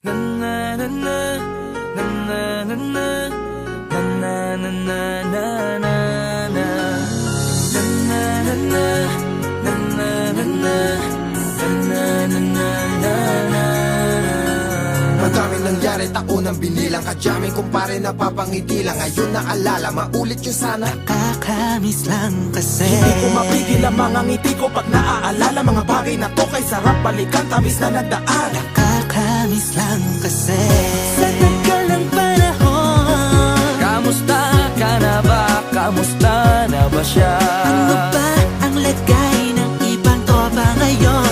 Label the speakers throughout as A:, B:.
A: Na na na na na na na na na na na na na na na na na na na.
B: Madaming nangyari, taunang binilang, kadyaming kumpare napapangiti lang. Ngayon naalala, maulit yung sana.
C: Nakakamiss lang kasi
D: Hindi ko mapigil ang mga ngiti ko pag naaalala mga bagay na to kay sarap balikan, tamis na nagdaan.
C: Nakakamiss lang kasi sa tagal ng panahon.
A: Kamusta ka na ba? Kamusta na ba siya?
C: Ano ba ang lagay ng ibang tropa ngayon?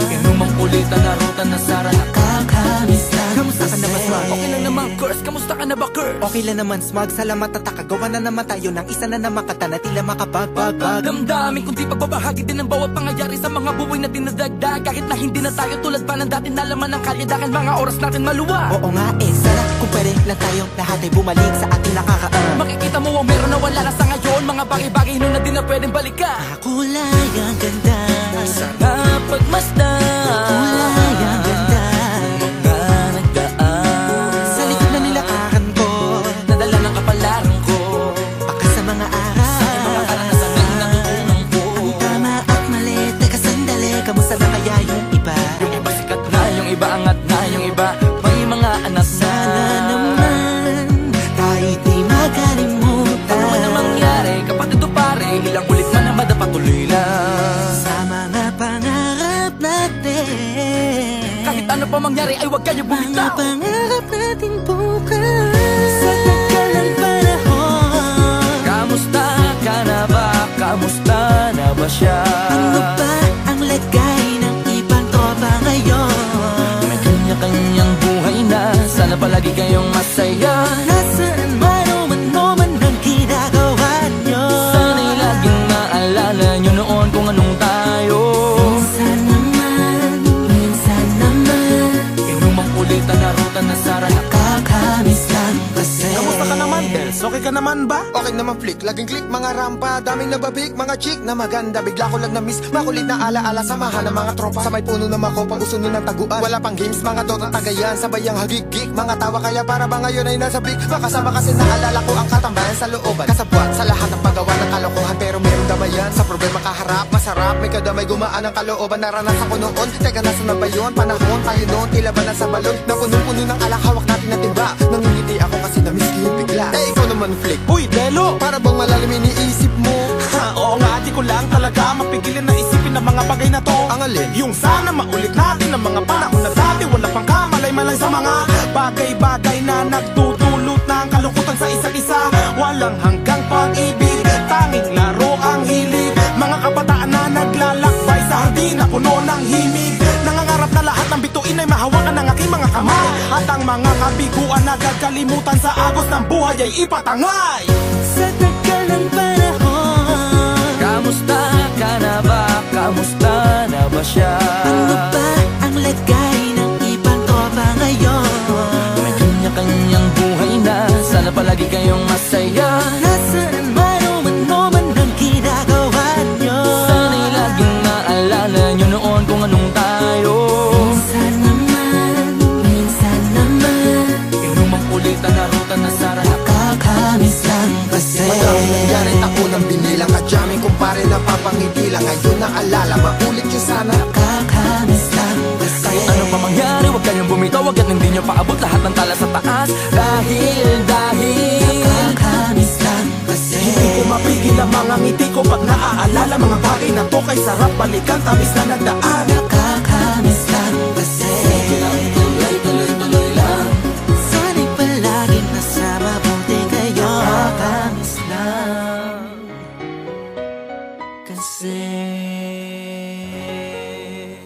A: Inumang ulitan na ruta na sara.
C: Nakakamiss lang
D: Kamusta ka na ba, Smug?
A: Okay lang naman, Curse. Kamusta ka na ba, Curse?
C: Okay lang naman, Smug. Salamat at nakagawa na naman tayo ng isa na naman kata na tila makapagbag.
A: Damdamin kundi pagbabahagi din ng bawat pangyayari sa mga buhay na dinadagdag. Kahit na hindi na tayo tulad pa ng dati na laman ng kalye dahil mga oras natin maluwa.
C: Oo nga sana kung pwede lang tayong lahat ay bumalik sa ating nakakaan.
A: Makikita mo ang meron na wala na sa ngayon. Mga bagay-bagay nun na di na pwedeng balikan.
C: Kulay ang ganda,
A: Sana pagmasdan
C: kulay ang ganda.
A: mga nagdaan
C: Sa likod na nilakaran ko,
A: nadala ng kapalaran ko.
C: baka sa mga aral,
A: Mga karanasan na natutunan ko.
C: ang tama at mali. Teka sandali, kamusta na kaya yung iba?
A: Yung iba sikat na, yung iba angat na, yung iba may mga anak na.
C: Sana naman kahit di makalimutan.
A: Ano man ang mangyari, kapatid o pare, ilang ulit man na madapatuloy lang.
C: Sa mga pangarap natin,
A: Kahit ano pa mangyari ay huwag kayo
C: mga
A: bumitaw.
C: pangarap natin bukas. Sa tagal ng panahon,
A: Kamusta ka na ba? Kamusta na ba siya?
C: ano ba ang lagay ng ibang tropa ngayon?
A: May kanya-kanyang buhay na, sana palagi kayong masaya.
C: Nasaan man o man ang ginagawa nyo?
A: Sana'y laging maalala nyo noon kung anong tayo.
C: Minsan naman
A: Inumang ulitan na ruta na sara.
C: nakakamiss lang kasi.
D: Kamusta ka naman, Dels? Okay ka naman ba?
B: Okay naman flick, laging click, mga rampa, daming nababik, mga chick na maganda. Bigla ko lang na-miss, makulit na alaala, samahan ng mga tropa. Sa may puno na makopa, uso nun ng taguan. Wala pang games, mga dota tagayan, sabay ang hagigik. Mga tawa kaya para ba ngayon ay nasa big. Makasama kasi naalala ko ang katambayan sa looban. Kasabwat sa lahat ng paggawa ng kalokohan, pero merong damayan. Sa problema kaharap, masarap, may kadamay gumaan ang kalooban. Naranasan ko noon, teka nasa na ba yun? Panahon tayo noon, tila ba nasa balon? Na punong-puno ng alak, hawak natin na timba. Nangingiti ako kasi na-miss ko yung bigla. Eh ikaw naman flick,
D: Uy, Delo!
B: para bang malalim iniisip mo?
D: Ha, oo nga, di ko lang talaga mapigilin na isipin ang mga bagay na to.
B: Ang alin?
D: Yung sana maulit natin ang mga panahon na dati wala pang kamalay-malay sa mga bagay-bagay na nagdudulot ng kalungkutan sa isa't isa. Walang hanggang pag-ibig, tanging laro ang hilig. Mga kabataan na naglalakbay sa hardin na puno ng himig. Nangangarap na lahat ng bituin ay mahawakan ng aking mga kamay. At ang mga kabiguan na gagalimutan sa agos ng buhay ay ipatangay.
C: Sa tagal ng panahon,
A: Kamusta ka na ba? Kamusta na ba siya?
C: ano ba ang lagay ng ibang tropa ngayon?
A: May kanya-kanyang buhay na, sana palagi kayong masaya.
C: Nasaan man o man ang ginagawa nyo?
A: Sana'y laging maalala nyo noon kung anong tayo.
C: Minsan naman
A: Inumang ulitan na ruta na sara.
C: nakakamiss lang kasi.
B: Madaming nangyari, taunang binilang, kadyaming kumpare napapangiti lang. Ngayon naalala, maulit yung sana.
C: Nakakamiss lang kasi.
A: Kahit ano pa mangyari, huwag kayong bumitaw. Agad hindi nyo paabot lahat ng tala sa taas. Dahil
C: Nakakamiss lang kasi.
D: Hindi ko mapigil ang mga ngiti ko pag naaalala mga bagay na to kay sarap balikan, tamis na nagdaan.
C: Nakakamiss lang kasi.